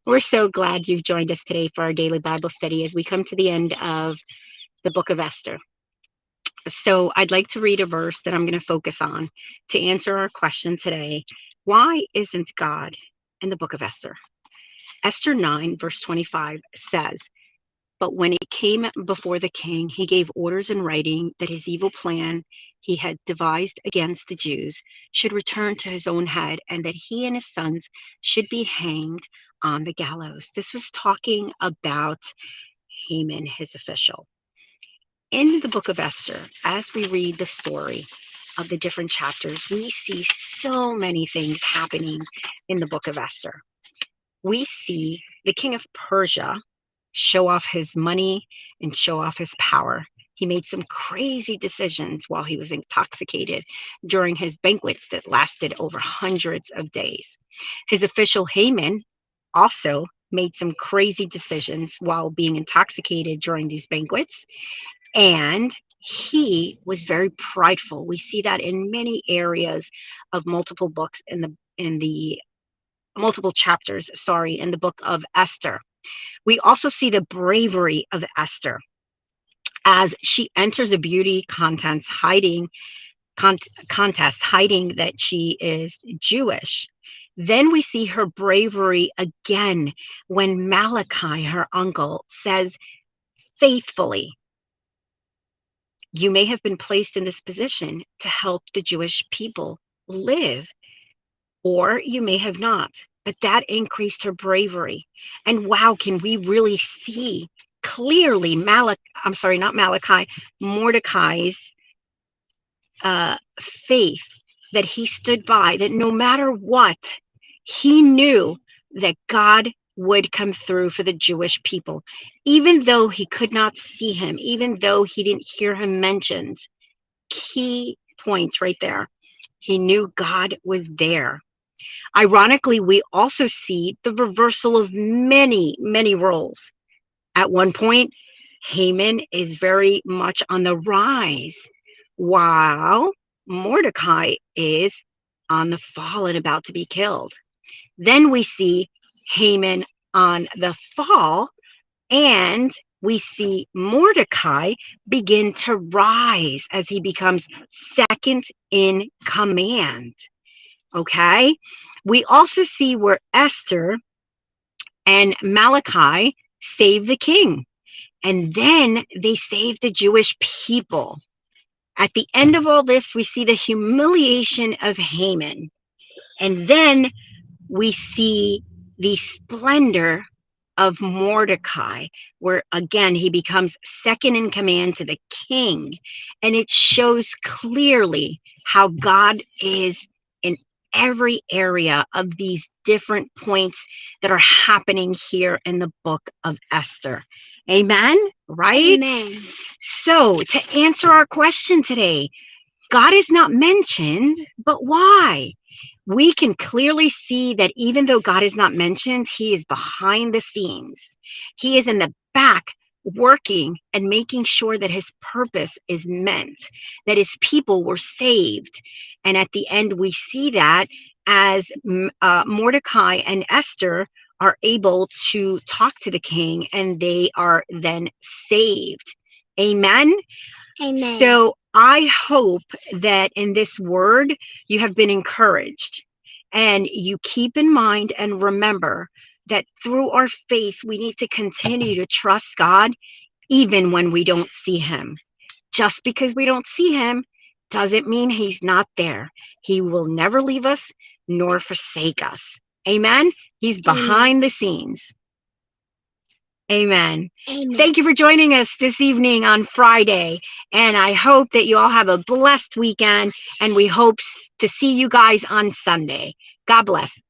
We're so glad you've joined us today for our daily Bible study as we come to the end of the book of Esther. So, I'd like to read a verse that I'm going to focus on to answer our question today. Why isn't God in the book of Esther? Esther 9, verse 25 says, "But when it came before the king, he gave orders in writing that his evil plan he had devised against the Jews should return to his own head, and that he and his sons should be hanged on the gallows." This was talking about Haman, his official. In the book of Esther, as we read the story of the different chapters, we see so many things happening in the book of Esther. We see the king of Persia show off his money and show off his power. He made some crazy decisions while he was intoxicated during his banquets that lasted over hundreds of days. His official Haman also made some crazy decisions while being intoxicated during these banquets, and he was very prideful. We see that in many areas of multiple books in the multiple chapters, in the book of Esther. We also see the bravery of Esther as she enters a beauty contest, hiding that she is Jewish. Then we see her bravery again when Malachi, her uncle, says faithfully, "You may have been placed in this position to help the Jewish people live, or you may have not." But that increased her bravery. And wow, can we really see clearly Mordecai's faith, that he stood by, that no matter what, he knew that God would come through for the Jewish people. Even though he could not see him, even though he didn't hear him mentioned, key points right there. He knew God was there. Ironically, we also see the reversal of many, many roles. At one point, Haman is very much on the rise, while Mordecai is on the fall and about to be killed. Then we see Haman on the fall, and we see Mordecai begin to rise as he becomes second in command. Okay? We also see where Esther and Malachi save the king, and then they save the Jewish people. At the end of all this, we see the humiliation of Haman, and then we see the splendor of Mordecai, where again he becomes second in command to the king, and it shows clearly how God is in every area of these different points that are happening here in the book of Esther. Amen? Right? Amen. So, to answer our question today, God is not mentioned, but why? We can clearly see that even though God is not mentioned, he is behind the scenes. He is in the back working and making sure that his purpose is meant, that his people were saved. And at the end, we see that as Mordecai and Esther are able to talk to the king, and they are then saved. Amen? Amen. So I hope that in this word you have been encouraged, and you keep in mind and remember that through our faith we need to continue to trust God even when we don't see him. Just because we don't see him doesn't mean he's not there. He will never leave us nor forsake us. Amen. He's behind the scenes. Amen. Amen. Thank you for joining us this evening on Friday. And I hope that you all have a blessed weekend. And we hope to see you guys on Sunday. God bless.